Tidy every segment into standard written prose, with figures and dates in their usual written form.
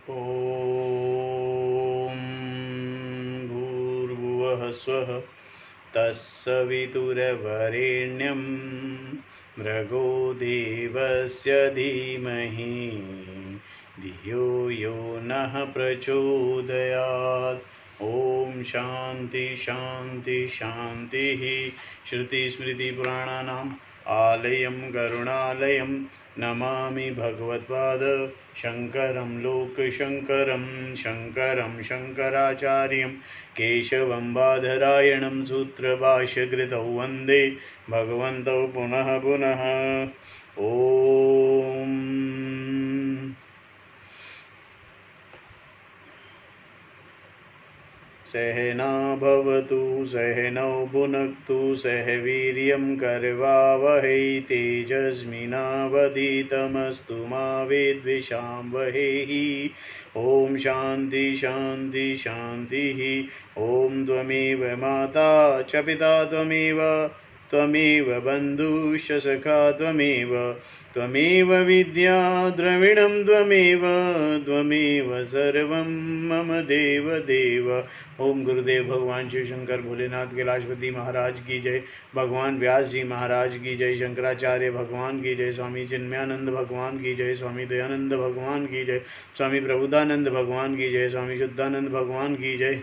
ॐ भूर्भुवः स्वः तत्सवितुर्वरेण्यं भर्गो देवस्य धीमहि धियो यो नः प्रचोदयात्। ॐ शान्ति शान्ति शान्तिः। श्रुतिस्मृतिपुराणानाम् आलयं करुणालयं नमामि भगवत्पाद शङ्करं लोकशङ्करं शङ्करं शङ्कराचार्यं केशवं बादरायणं सूत्रभाष्यकृतौ वन्दे भगवन्तौ पुनः पुनः। ॐ सहना भवतु सहनौ भुनक्तु सह वीर्यं करवावहै तेजस्विनावधीतमस्तु मा विद्विषावहै। ॐ शान्ति शान्ति शान्तिः। ॐ त्वमेव माता च पिता त्वमेव बन्धुश्च सखा त्वमेव विद्या द्रविणं त्वमेव सर्वं मम देव देव। ओम गुरुदेव भगवान शिव शंकर भोलेनाथ कैलाशपति महाराज की जय। भगवान व्यास जी महाराज की जय। शंकराचार्य भगवान की जय। स्वामी चिन्मयानंद भगवान की जय। स्वामी दयानंद भगवान की जय। स्वामी प्रबुद्धानंद भगवान की जय। स्वामी शुद्धानंद भगवान की जय।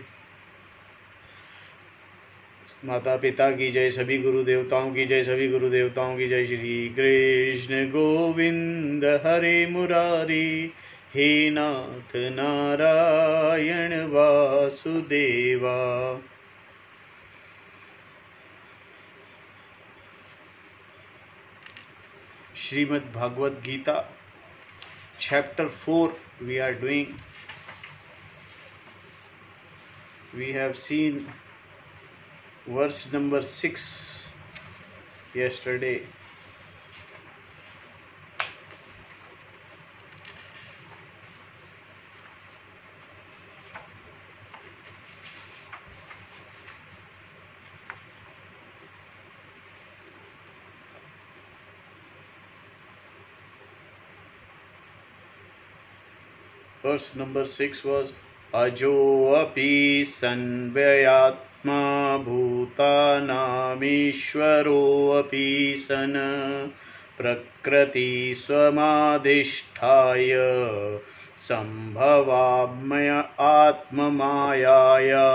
माता पिता की जय। सभी गुरु देवताओं की जय। सभी गुरु देवताओं की जय। श्री कृष्ण गोविंद हरे मुरारी हे नाथ Narayan Vasudeva. Shrimad Bhagavat Gita chapter 4 we are doing. We have seen verse number 6 yesterday. Verse number 6 was Ajo api sanvyayatma bhutanamishvaro api sana prakriti swamadhisthaya sambhavamaya atmamayaya.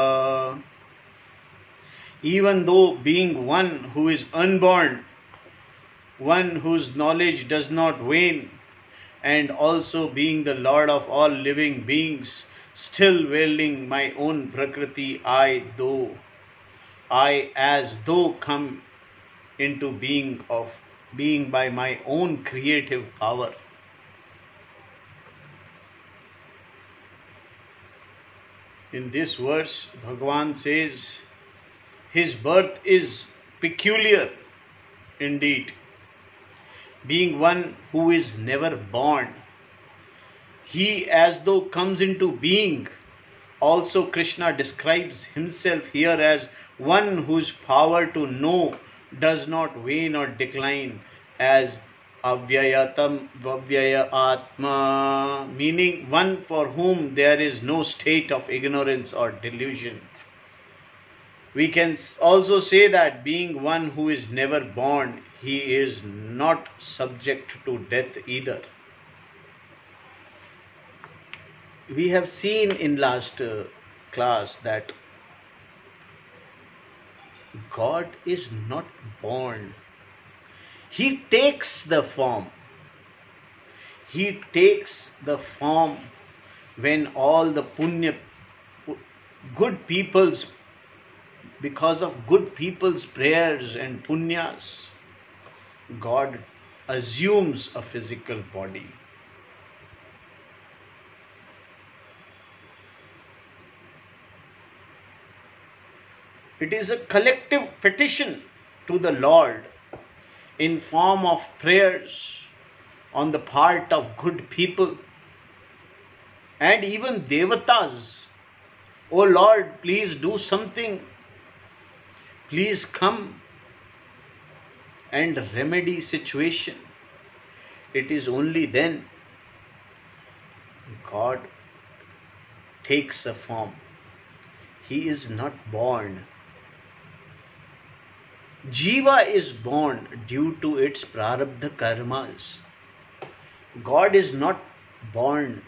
Even though being one who is unborn, one whose knowledge does not wane, and also being the Lord of all living beings, still wielding my own Prakriti, I as though come into being by my own creative power. In this verse, Bhagavan says his birth is peculiar indeed. Being one who is never born, he as though comes into being. Also Krishna describes himself here as one whose power to know does not wane or decline, as avyayatam vavyaya atma, meaning one for whom there is no state of ignorance or delusion. We can also say that being one who is never born, he is not subject to death either. We have seen in last class that God is not born. He takes the form. He takes the form when all the punya, good people's, because of good people's prayers and punyas, God assumes a physical body. It is a collective petition to the Lord in form of prayers on the part of good people and even devatas. Oh Lord, please do something. Please come and remedy situation. It is only then God takes a form. He is not born. Jiva is born due to its prarabdha karmas. God is not born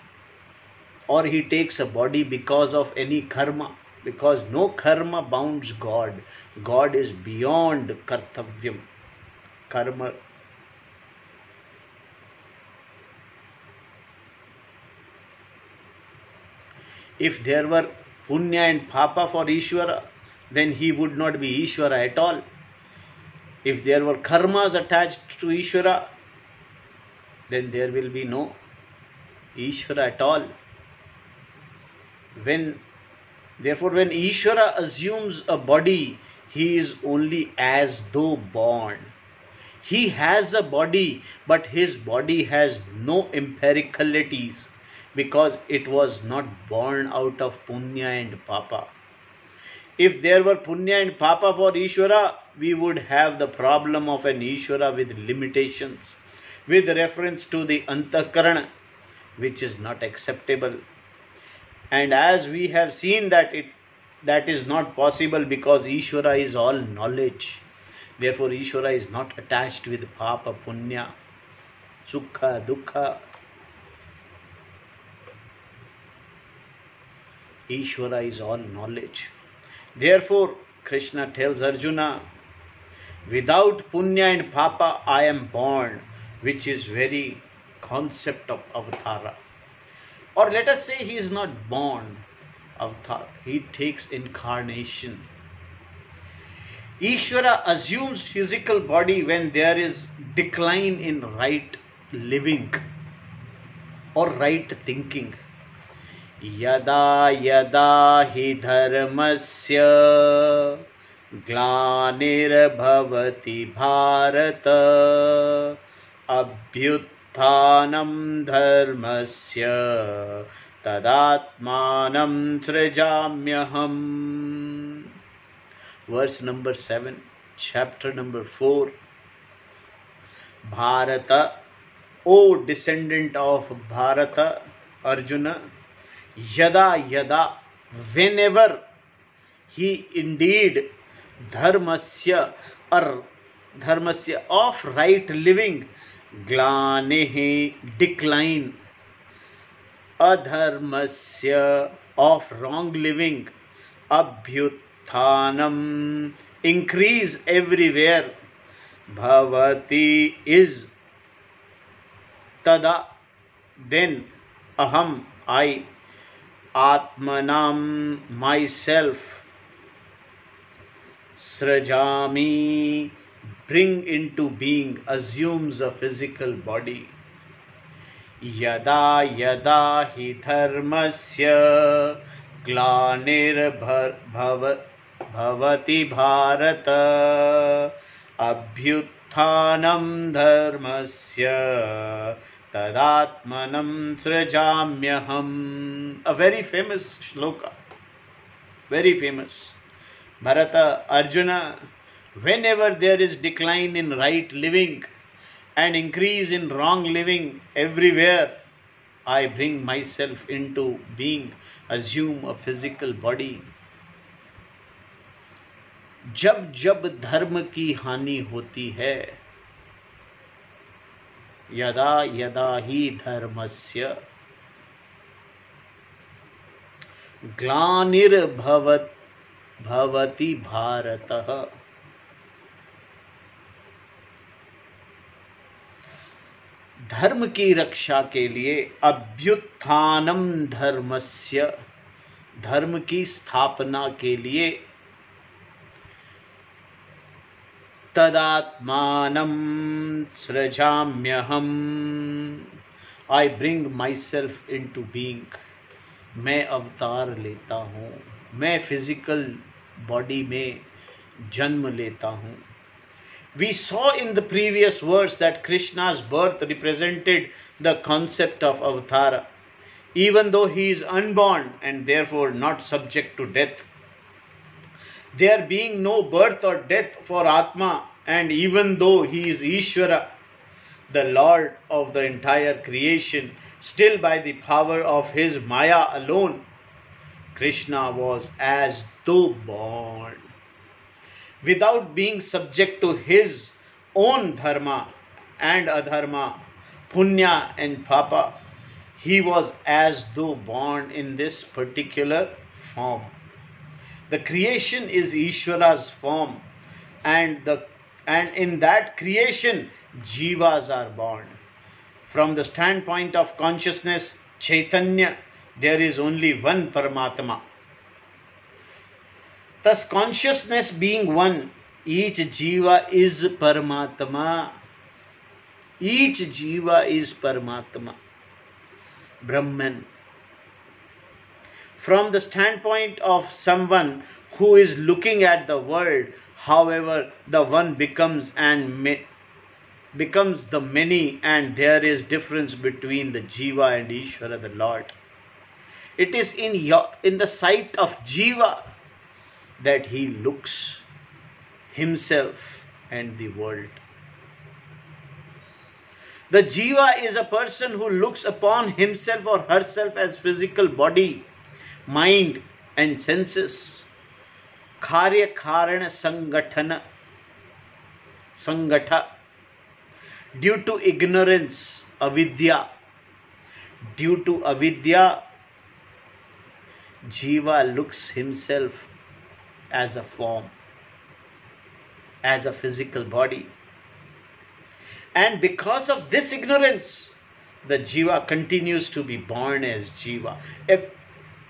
or he takes a body because of any karma, because no karma bounds God. God is beyond kartavyam, karma. If there were punya and papa for Ishvara, then he would not be Ishvara at all. If there were karmas attached to Ishvara, then there will be no Ishvara at all. Therefore, when Ishvara assumes a body, he is only as though born. He has a body, but his body has no empiricalities, because it was not born out of punya and papa. If there were punya and papa for Ishvara, we would have the problem of an Ishvara with limitations, with reference to the antakarana, which is not acceptable. And as we have seen that is not possible, because Ishvara is all knowledge. Therefore, Ishvara is not attached with papa, punya, sukha, dukkha. Ishvara is all knowledge. Therefore, Krishna tells Arjuna, without punya and papa, I am born, which is very concept of avatara. Or let us say he is not born avatar, he takes incarnation. Ishvara assumes physical body when there is decline in right living or right thinking. Yada yada hi dharmasya glanirabhavati bharata abhyuthanam dharmasya tadatmanam srijamyaham. Verse number 7, chapter number 4. Bharata, O descendant of Bharata, Arjuna, yada yada, whenever he indeed dharmasya or dharmasya of right living, glanehi decline, adharmasya of wrong living, abhyuthanam increase everywhere, bhavati is, tada then, aham I, atmanam myself, srajami bring into being, assumes a physical body. Yada yada hi dharmasya glanirabhavati bharata abhyuthanam dharmasya tadatmanam srijamyaham. A very famous shloka, very famous. Bharata, Arjuna, whenever there is decline in right living and increase in wrong living everywhere, I bring myself into being, assume a physical body. जब जब धर्म की हानि होती है, यदा यदा ही धर्मस्य ग्लानिर्भवति भारतः. धर्म की रक्षा के लिए अभ्युत्थानम धर्मस्य, धर्म की स्थापना के लिए तदात्मानम सृजाम्यहम, I bring myself into being. मैं अवतार लेता हूँ, मैं फिजिकल बॉडी में जन्म लेता हूँ. We saw in the previous verse that Krishna's birth represented the concept of avatara. Even though he is unborn and therefore not subject to death, there being no birth or death for Atma, and even though he is Ishvara, the Lord of the entire creation, still by the power of his Maya alone, Krishna was as though born. Without being subject to his own dharma and adharma, punya and papa, he was as though born in this particular form. The creation is Ishvara's form, and in that creation, jivas are born. From the standpoint of consciousness, Chaitanya, there is only one Paramatma. Thus, consciousness being one, each jiva is Paramatma. Each jiva is Paramatma, Brahman. From the standpoint of someone who is looking at the world, however, the one becomes the many, and there is difference between the jiva and Ishvara, the Lord. It is in the sight of jiva that he looks himself and the world. The jiva is a person who looks upon himself or herself as physical body, mind and senses. Karya Karana Sangatha. Due to ignorance, avidya. Due to avidya, jiva looks himself as a form, as a physical body. And because of this ignorance, the jiva continues to be born as jiva.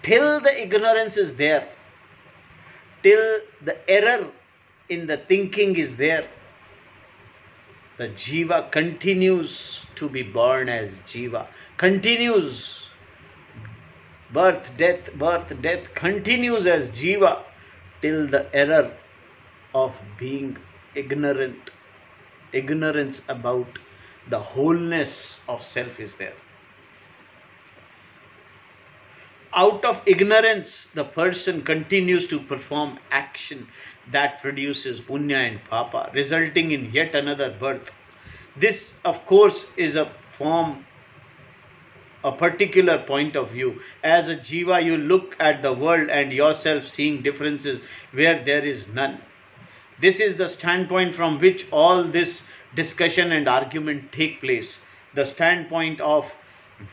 Till the ignorance is there, till the error in the thinking is there, the jiva continues to be born as jiva. Continues. Birth, death continues as jiva till the error of being ignorant. Ignorance about the wholeness of self is there. Out of ignorance, the person continues to perform action that produces punya and papa, resulting in yet another birth. This, of course, is a particular point of view. As a jiva, you look at the world and yourself seeing differences where there is none. This is the standpoint from which all this discussion and argument take place. The standpoint of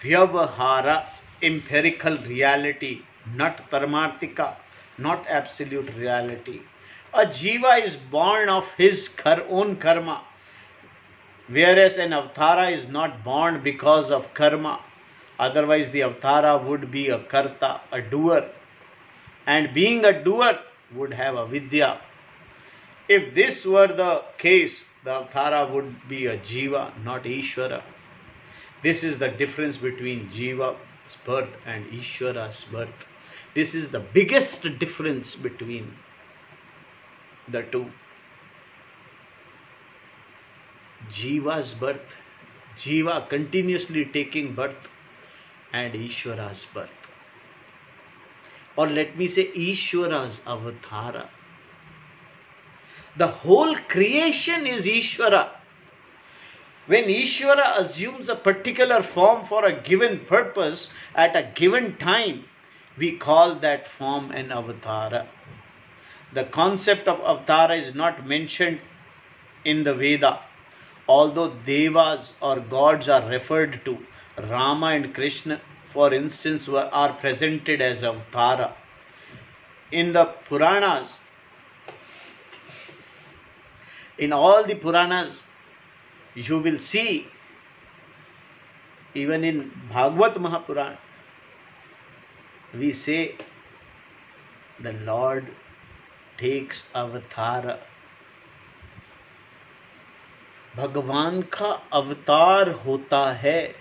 vyavahara, empirical reality, not paramarthika, not absolute reality. A jiva is born of his own karma, whereas an avatara is not born because of karma. Otherwise, the avatara would be a karta, a doer. And being a doer would have avidya. If this were the case, the avatara would be a jiva, not Ishvara. This is the difference between jiva's birth and Ishvara's birth. This is the biggest difference between the two. Jiva's birth, jiva continuously taking birth, and Ishvara's birth. Or let me say Ishvara's avatara. The whole creation is Ishvara. When Ishvara assumes a particular form for a given purpose at a given time, we call that form an avatara. The concept of avatara is not mentioned in the Veda, although devas or gods are referred to. Rama and Krishna, for instance, are presented as avatara. In the Puranas, in all the Puranas, you will see, even in Bhagavad Mahapurana, we say the Lord takes avatara. भगवान का अवतार होता है,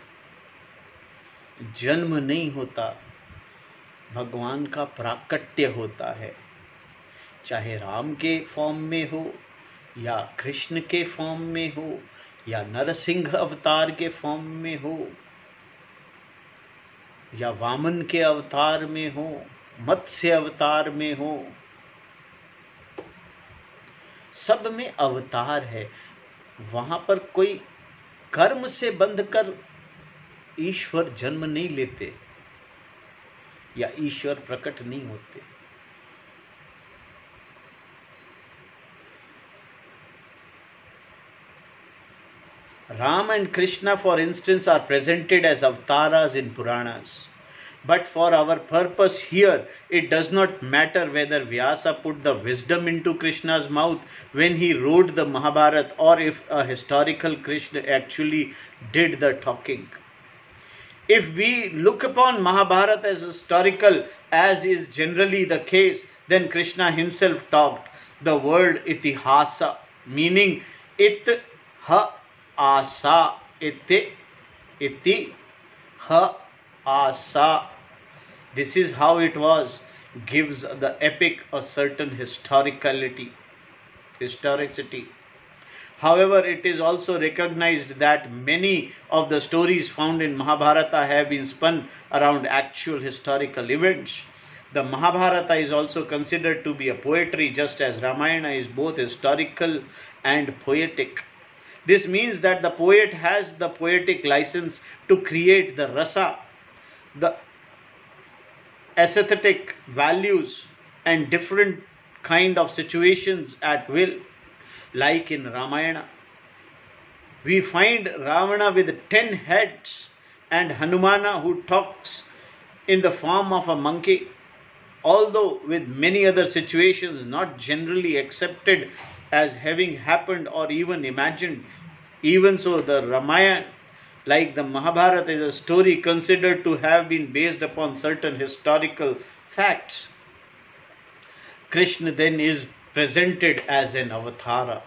जन्म नहीं होता, भगवान का प्राकट्य होता है. चाहे राम के फॉर्म में हो, या कृष्ण के फॉर्म में हो, या नरसिंह अवतार के फॉर्म में हो, या वामन के अवतार में हो, मत्स्य अवतार में हो, सब में अवतार है. वहां पर कोई कर्म से बंधकर ईश्वर जन्म नहीं लेते. या ईश्वर प्रकट नहीं होते। Ram and Krishna, for instance, are presented as avatars in Puranas. But for our purpose here, it does not matter whether Vyasa put the wisdom into Krishna's mouth when he wrote the Mahabharata, or if a historical Krishna actually did the talking. If we look upon Mahabharata as historical, as is generally the case, then Krishna himself talked. The word itihasa, meaning it ha asa, iti ha asa. This is how it was, gives the epic a certain historicity. However, it is also recognized that many of the stories found in Mahabharata have been spun around actual historical events. The Mahabharata is also considered to be a poetry, just as Ramayana is both historical and poetic. This means that the poet has the poetic license to create the rasa, the aesthetic values and different kind of situations at will. Like in Ramayana, we find Ravana with 10 heads and Hanumana who talks in the form of a monkey. Although with many other situations not generally accepted as having happened or even imagined, even so the Ramayana, like the Mahabharata, is a story considered to have been based upon certain historical facts. Krishna then is presented as an avatara,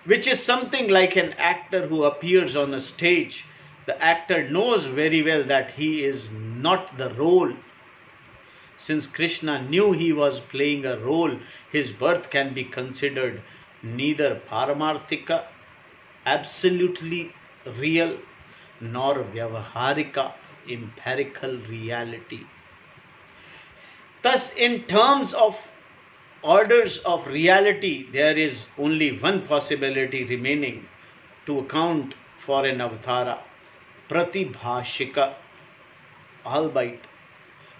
which is something like an actor who appears on a stage. The actor knows very well that he is not the role. Since Krishna knew he was playing a role, his birth can be considered neither paramarthika, absolutely real, nor vyavaharika, empirical reality. Thus, in terms of orders of reality, there is only one possibility remaining to account for an avatara: pratibhashika, albeit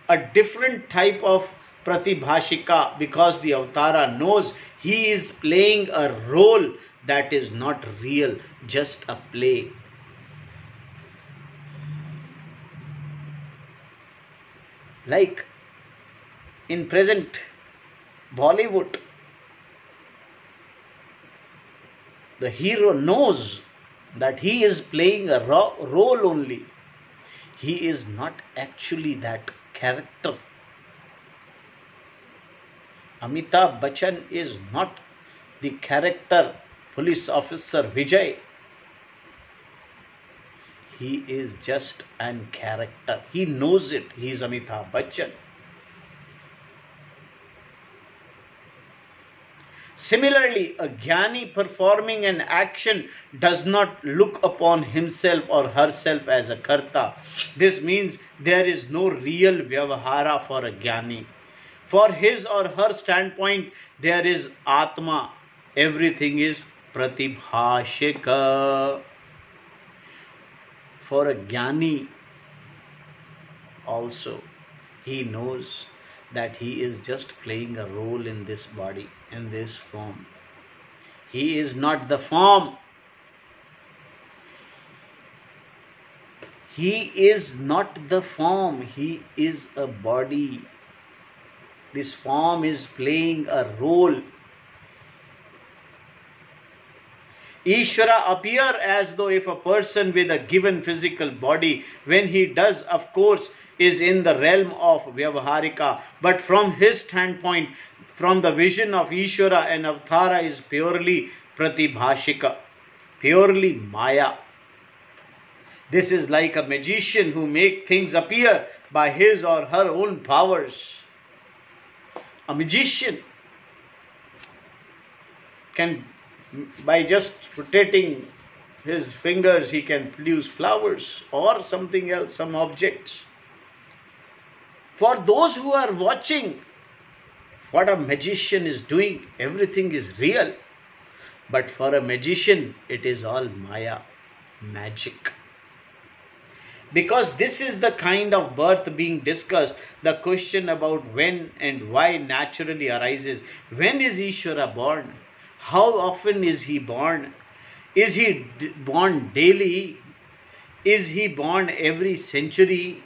a different type of pratibhashika, because the avatara knows he is playing a role that is not real, just a play. Like in present Bollywood, the hero knows that he is playing a role only. He is not actually that character. Amitabh Bachchan is not the character police officer Vijay. He is just an character. He knows it. He is Amitabh Bachchan. Similarly, a jnani performing an action does not look upon himself or herself as a karta. This means there is no real vyavahara for a jnani. For his or her standpoint, there is atma. Everything is pratibhashika. For a jnani also, he knows that he is just playing a role in this body, in this form. He is not the form. He is not the form. He is a body. This form is playing a role. Ishvara appear as though if a person with a given physical body, when he does, of course, is in the realm of Vyavaharika. But from his standpoint, from the vision of Ishvara, and Avatara is purely Pratibhashika, purely Maya. This is like a magician who makes things appear by his or her own powers. A magician can, by just rotating his fingers, he can produce flowers or something else, some objects. For those who are watching what a magician is doing, everything is real. But for a magician, it is all Maya, magic. Because this is the kind of birth being discussed. The question about when and why naturally arises. When is Ishvara born? How often is he born? Is he born daily? Is he born every century?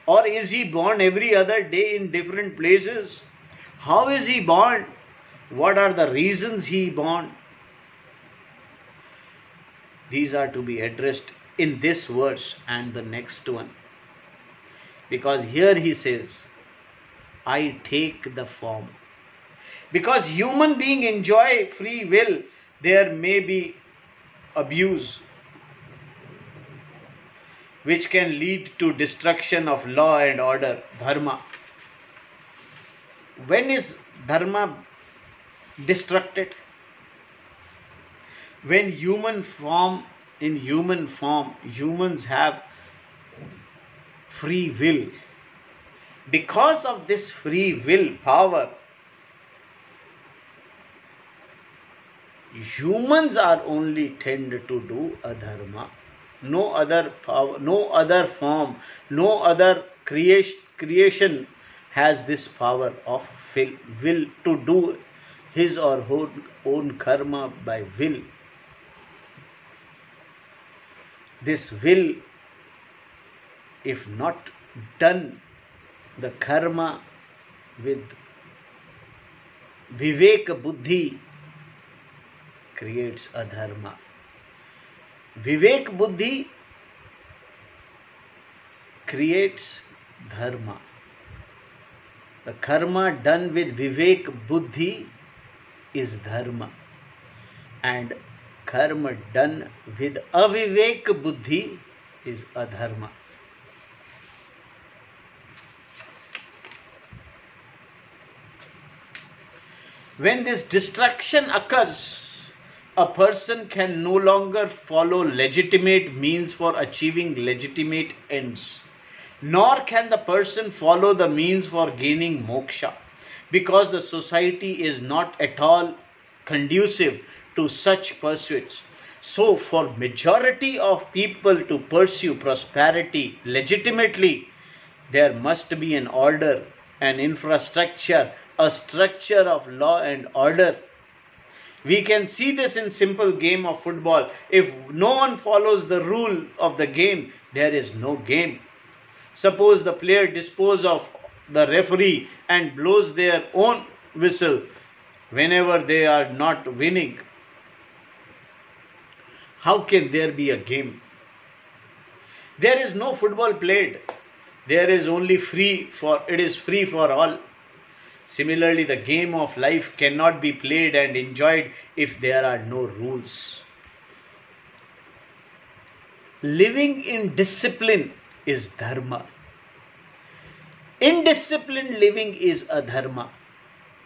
Or is he born every other day in different places? How is he born? What are the reasons he born? These are to be addressed in this verse and the next one. Because here he says, I take the form. Because human beings enjoy free will, there may be abuse which can lead to destruction of law and order, dharma. When is dharma destructed? When in human form, humans have free will. Because of this free will power, humans are only tend to do adharma. No other power, no other form, no other creation has this power of will to do his or her own karma by will. This will, if not done, the karma with vivek buddhi creates adharma. Vivek buddhi creates dharma. The karma done with vivek buddhi is dharma, and karma done with avivek buddhi is adharma. When this destruction occurs, a person can no longer follow legitimate means for achieving legitimate ends, nor can the person follow the means for gaining moksha, because the society is not at all conducive to such pursuits. So, for majority of people to pursue prosperity legitimately, there must be an order, an infrastructure, a structure of law and order. We can see this in simple game of football. If no one follows the rule of the game, there is no game. Suppose the player disposes of the referee and blows their own whistle whenever they are not winning. How can there be a game? There is no football played. There is only it is free for all. Similarly, the game of life cannot be played and enjoyed if there are no rules. Living in discipline is dharma. Indisciplined living is adharma.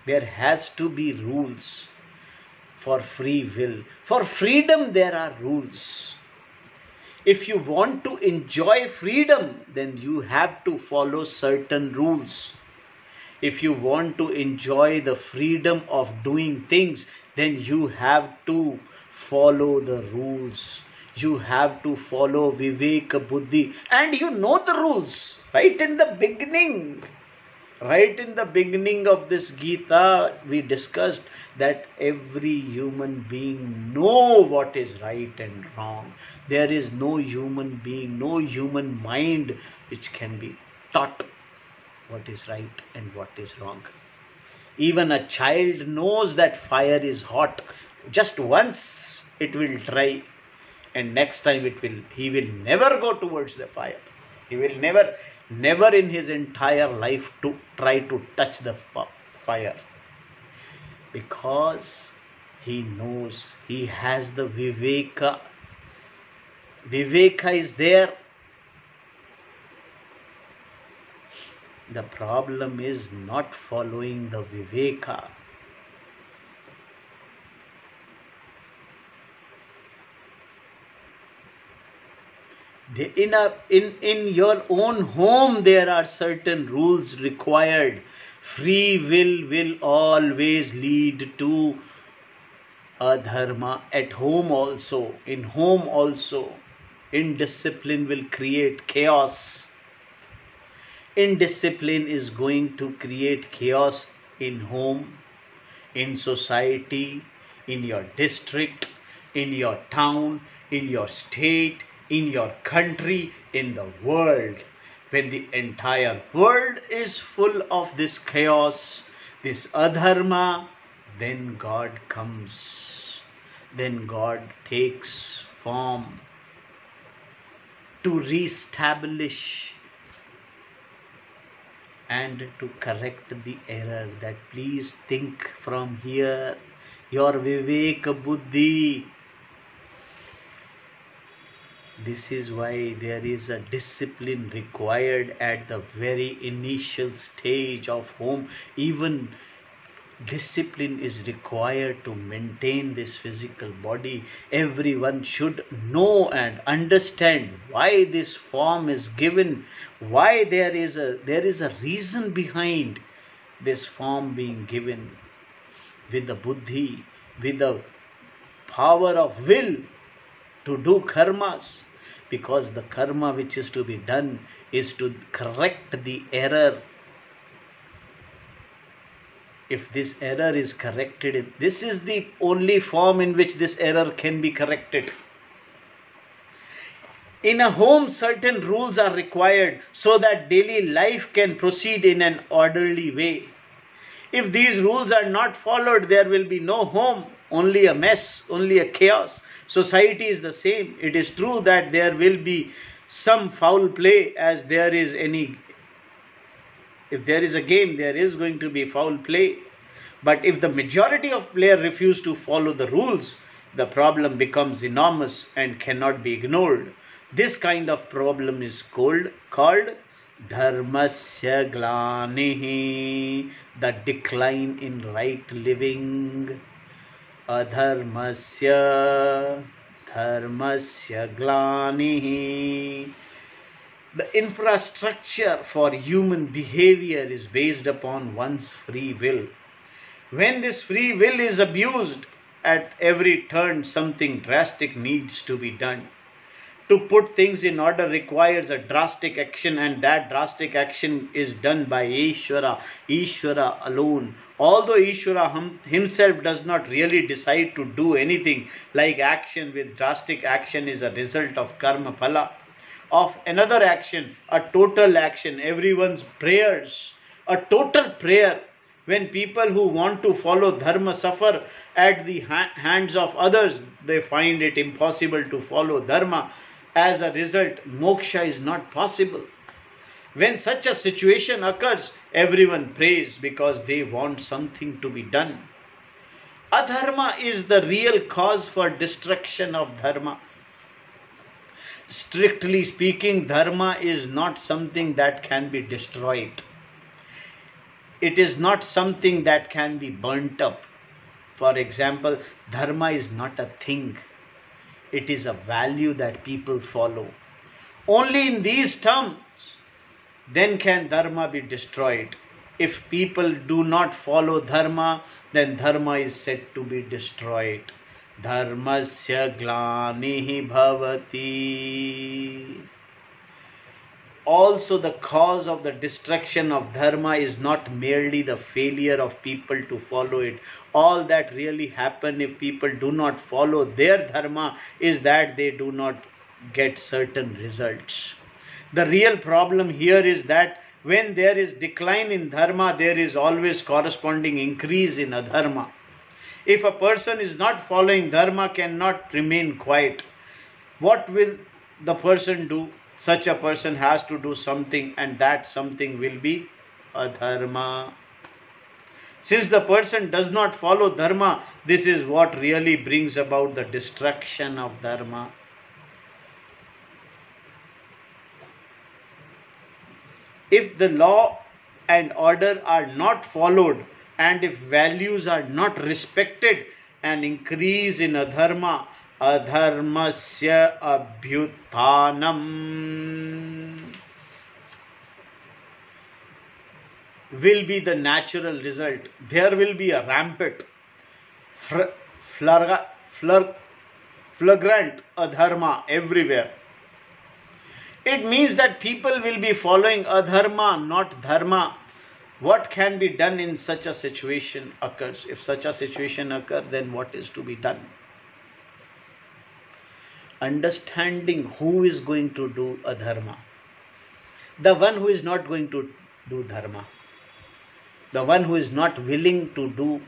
There has to be rules for free will. For freedom, there are rules. If you want to enjoy freedom, then you have to follow certain rules. If you want to enjoy the freedom of doing things, then you have to follow the rules. You have to follow Vivek Buddhi. And you know the rules. Right in the beginning of this Gita, we discussed that every human being know what is right and wrong. There is no human being, no human mind which can be taught what is right and what is wrong. Even a child knows that fire is hot. Just once it will try, and next time he will never go towards the fire. He will never in his entire life to try to touch the fire. Because he knows, he has the viveka. Viveka is there. The problem is not following the viveka. In your own home, there are certain rules required. Free will always lead to adharma. At home also, in home also. Indiscipline will create chaos. Indiscipline is going to create chaos in home, in society, in your district, in your town, in your state, in your country, in the world. When the entire world is full of this chaos, this adharma, then God comes. Then God takes form to reestablish and to correct the error. That please think from here, your Vivek Buddhi. This is why there is a discipline required at the very initial stage of home. Even discipline is required to maintain this physical body. Everyone should know and understand why this form is given, why there is a reason behind this form being given. With the buddhi, with the power of will to do karmas, because the karma which is to be done is to correct the error. If this error is corrected, this is the only form in which this error can be corrected. In a home, certain rules are required so that daily life can proceed in an orderly way. If these rules are not followed, there will be no home, only a mess, only a chaos. Society is the same. It is true that there will be some foul play, as there is any. If there is a game, there is going to be foul play. But if the majority of players refuse to follow the rules, the problem becomes enormous and cannot be ignored. This kind of problem is called dharmasya glanihi, the decline in right living. Adharmasya dharmasya glanihi. The infrastructure for human behavior is based upon one's free will. When this free will is abused, at every turn something drastic needs to be done. To put things in order requires a drastic action, and that drastic action is done by Ishvara alone. Although Ishvara himself does not really decide to do anything, like action with drastic action is a result of karma phala. Of another action, a total action, everyone's prayers, a total prayer. When people who want to follow dharma suffer at the hands of others, they find it impossible to follow dharma. As a result, moksha is not possible. When such a situation occurs, everyone prays because they want something to be done. Adharma is the real cause for destruction of dharma. Strictly speaking, dharma is not something that can be destroyed. It is not something that can be burnt up. For example, dharma is not a thing. It is a value that people follow. Only in these terms, then can dharma be destroyed. If people do not follow dharma, then dharma is said to be destroyed. Dharmasya glanihi bhavati. Also, the cause of the destruction of dharma is not merely the failure of people to follow it. All that really happens if people do not follow their dharma is that they do not get certain results. The real problem here is that when there is decline in dharma, there is always corresponding increase in adharma. If a person is not following dharma, cannot remain quiet, what will the person do? Such a person has to do something, and that something will be adharma. Since the person does not follow dharma, this is what really brings about the destruction of dharma. If the law and order are not followed, and if values are not respected, an increase in adharma, adharmasya abhyuthanam, will be the natural result. There will be a rampant, flagrant adharma everywhere. It means that people will be following adharma, not dharma. What can be done in such a situation occurs? If such a situation occurs, then what is to be done? Understanding who is going to do adharma. The one who is not going to do dharma. The one who is not willing to do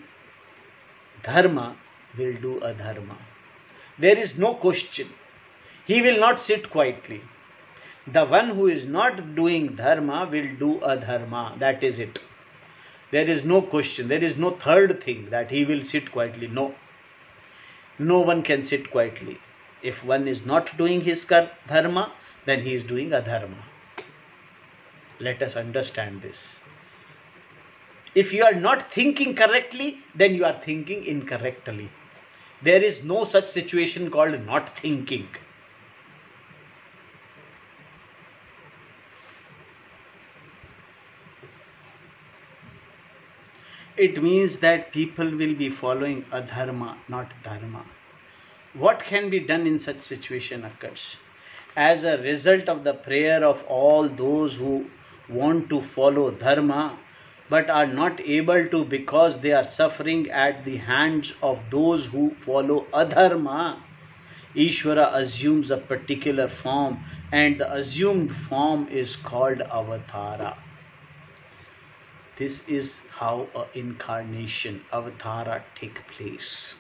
dharma will do adharma. There is no question. He will not sit quietly. The one who is not doing dharma will do adharma. That is it. There is no question. There is no third thing that he will sit quietly. No. No one can sit quietly. If one is not doing his dharma, then he is doing adharma. Let us understand this. If you are not thinking correctly, then you are thinking incorrectly. There is no such situation called not thinking. It means that people will be following adharma, not dharma. What can be done in such situation occurs? As a result of the prayer of all those who want to follow dharma, but are not able to because they are suffering at the hands of those who follow adharma, Ishvara assumes a particular form, and the assumed form is called avatara. This is how an incarnation, avatara, take place.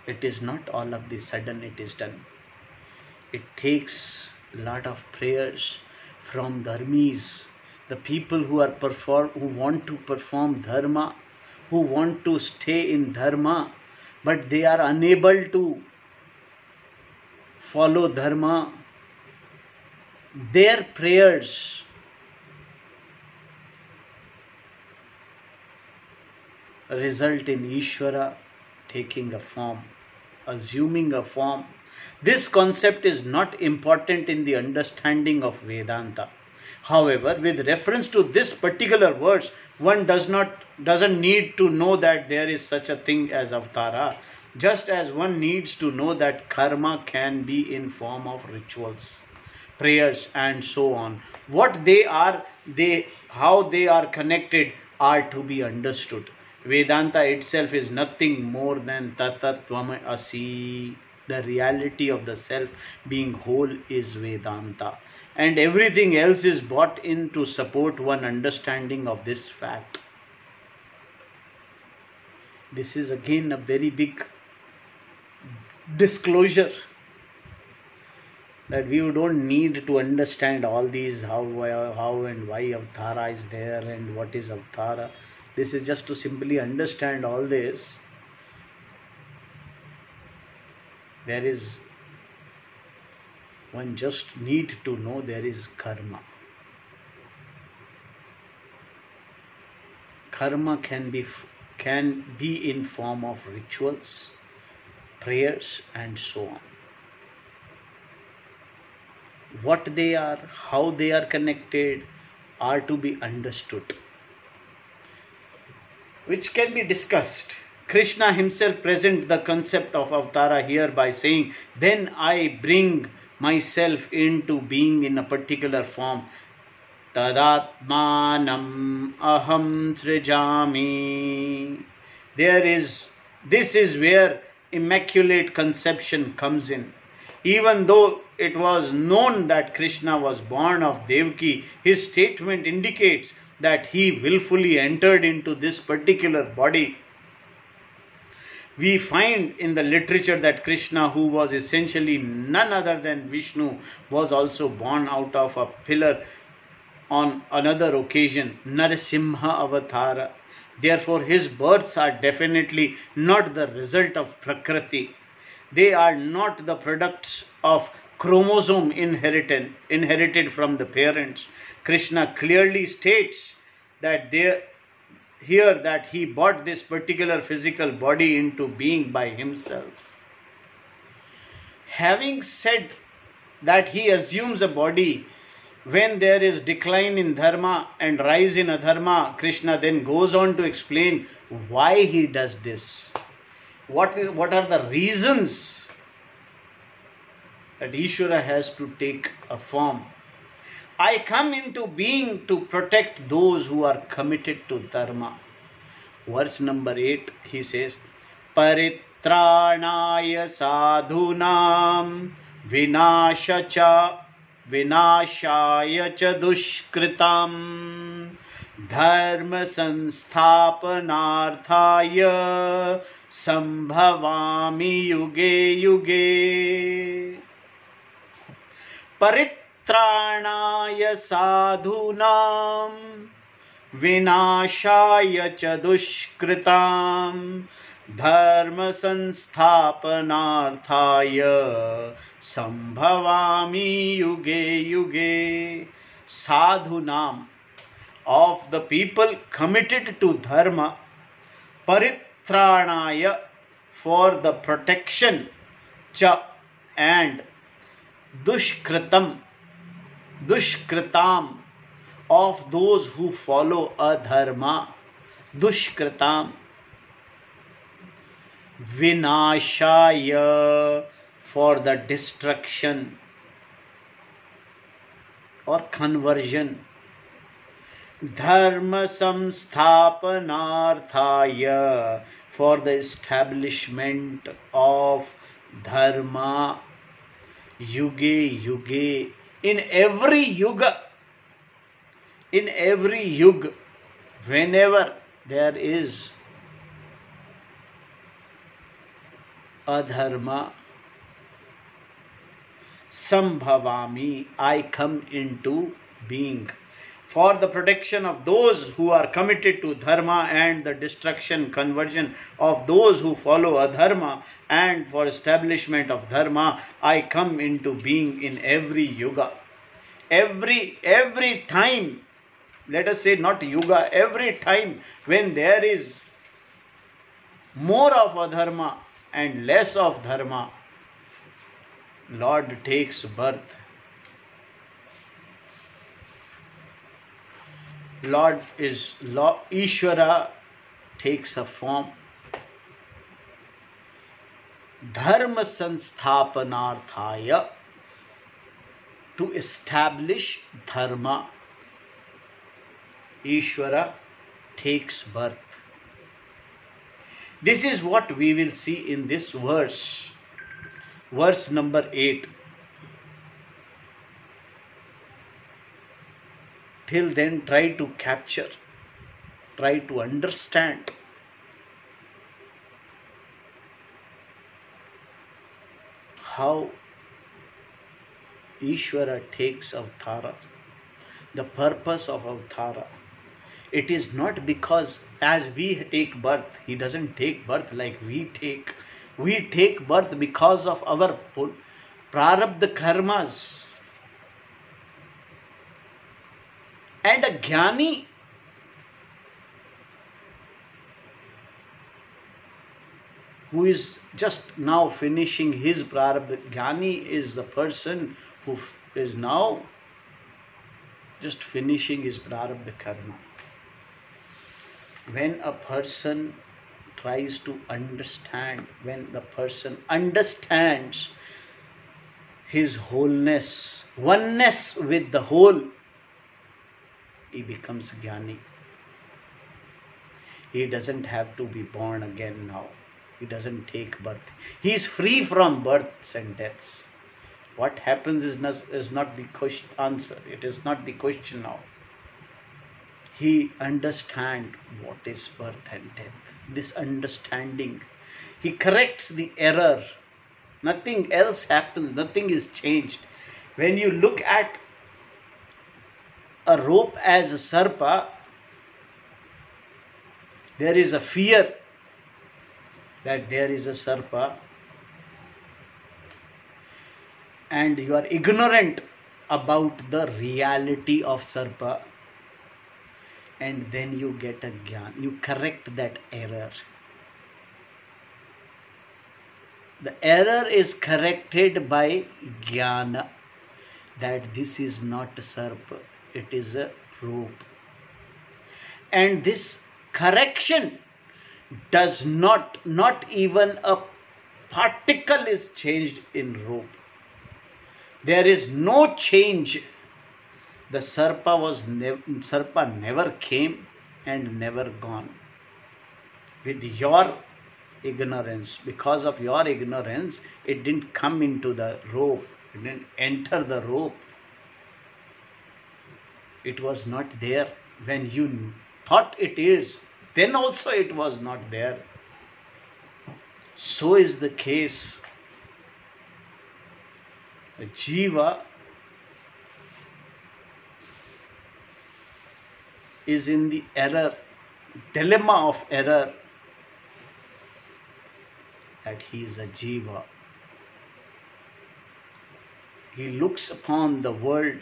It is not all of the sudden it is done. It takes a lot of prayers from dharmis, the people who want to perform dharma, who want to stay in dharma, but they are unable to follow dharma. Their prayers result in Ishvara taking a form, assuming a form. This concept is not important in the understanding of Vedanta. However, with reference to this particular verse, one doesn't need to know that there is such a thing as avatara, just as one needs to know that karma can be in form of rituals, prayers, and so on. What they are, how they are connected are to be understood. Vedanta itself is nothing more than tatatvam asi. The reality of the self being whole is Vedanta. And everything else is brought in to support one understanding of this fact. This is again a very big disclosure that we don't need to understand all these how and why avatara is there and what is avatara. This is just to simply understand all this. One just need to know there is karma. Karma can be in form of rituals, prayers, and so on. What they are, how they are connected, are to be understood, which can be discussed. Krishna himself presents the concept of avatara here by saying, then I bring myself into being in a particular form. Tadatmanam aham srijami. This is where immaculate conception comes in. Even though it was known that Krishna was born of Devaki, his statement indicates that he willfully entered into this particular body. We find in the literature that Krishna, who was essentially none other than Vishnu, was also born out of a pillar on another occasion, Narasimha Avatara. Therefore, his births are definitely not the result of Prakriti. They are not the products of chromosome inherited from the parents. Krishna clearly states that that he brought this particular physical body into being by himself. Having said that he assumes a body when there is decline in dharma and rise in adharma, Krishna then goes on to explain why he does this. What are the reasons that Ishvara has to take a form. I come into being to protect those who are committed to dharma. Verse number 8, he says, Paritranaya sadhunam vinashaya cha dushkritam dharma sansthapanarthaya sambhavami yuge yuge. Paritranaya sadhunam vinashaya cha dushkritam dharma sansthapanarthaya sambhavami yuge yuge. Sadhunam, of the people committed to dharma, paritranaya, for the protection, cha, and dushkritam, dushkritam, of those who follow adharma, dushkritam, vinashaya, for the destruction or conversion, dharma samsthapanarthaya, for the establishment of dharma, yuge yuge, in every yuga, in every yug, whenever there is adharma, sambhavami, I come into being, for the protection of those who are committed to dharma and the destruction, conversion of those who follow adharma, and for establishment of dharma, I come into being in every yuga. Every time, let us say not yuga, every time when there is more of adharma and less of dharma, Lord takes birth. Ishvara takes a form. Dharma sansthapanarthaya, to establish dharma. Ishvara takes birth. This is what we will see in this verse. Verse number 8. Till then, try to capture, try to understand how Ishvara takes avtara, the purpose of avtara. It is not because as we take birth, he doesn't take birth like we take. We take birth because of our prarabdha karmas. And a jnani who is just now finishing his prarabdha, jnani is the person who is now just finishing his prarabdha karma. When a person tries to understand, when the person understands his wholeness, oneness with the whole, he becomes jnani. He doesn't have to be born again now. He doesn't take birth. He is free from births and deaths. What happens is not the question answer. It is not the question now. He understands what is birth and death. This understanding, he corrects the error. Nothing else happens. Nothing is changed. When you look at a rope as a sarpa, there is a fear that there is a sarpa, and you are ignorant about the reality of sarpa, and then you get a jnana. You correct that error. The error is corrected by jnana, that this is not a sarpa, it is a rope. And this correction does not even a particle is changed in rope. There is no change. The Sarpa never came and never gone. With your ignorance, because of your ignorance, it didn't come into the rope, it didn't enter the rope. It was not there. When you thought it is, then also it was not there. So is the case. The Jiva is in the error, dilemma of error, that he is a Jiva. He looks upon the world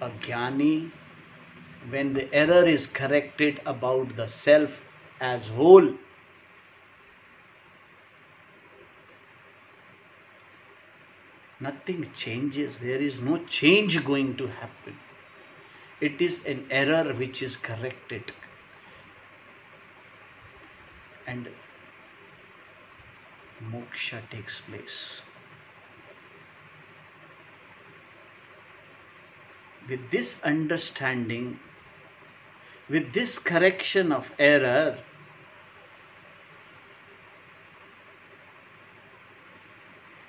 a Jnani, when the error is corrected about the self as whole, nothing changes. There is no change going to happen. It is an error which is corrected. And moksha takes place. With this understanding, with this correction of error,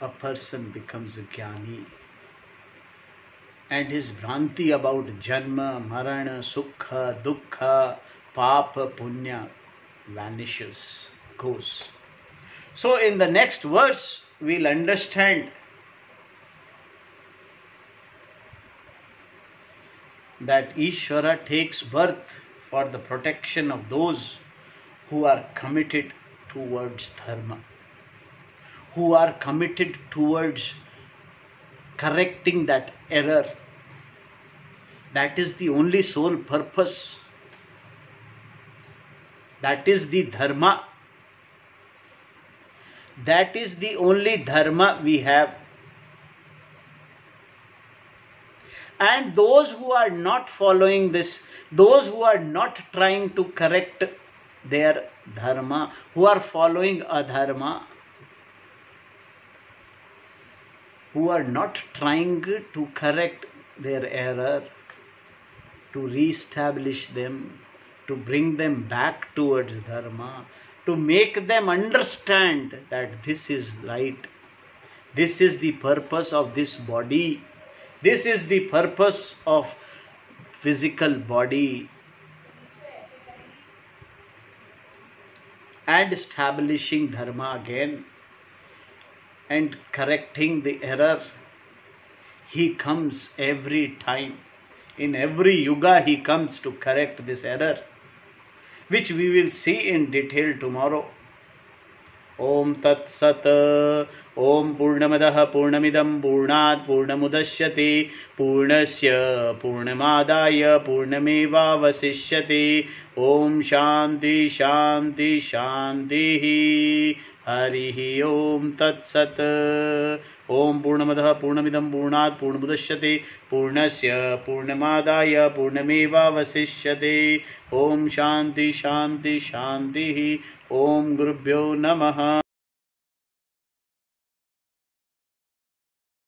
a person becomes a Jnani, and his Bhranti about Janma, Marana, Sukha, Dukkha, Papa, Punya vanishes, goes. So in the next verse, we'll understand that Ishvara takes birth for the protection of those who are committed towards dharma, who are committed towards correcting that error. That is the only sole purpose. That is the dharma. That is the only dharma we have. And those who are not following this, those who are not trying to correct their dharma, who are following adharma, who are not trying to correct their error, to re-establish them, to bring them back towards dharma, to make them understand that this is right, this is the purpose of this body, this is the purpose of physical body, and establishing dharma again and correcting the error. He comes every time. In every yuga he comes to correct this error, which we will see in detail tomorrow. Om Tat Sat. Om Purnamadaha Purnamidam Purnat Purnamudashyate Purnasya Purnamadaya Purnameva Vasishyate. Om Shanti Shanti Shanti. Harihi Om Tat Sat. Om Purnamadaha Purnamidam Purnat Purnamudashyate Purnasya Purnamadaya Purnameva Vasishyate. Om Shanti Shanti Shanti. Om Gurubhyo Namaha.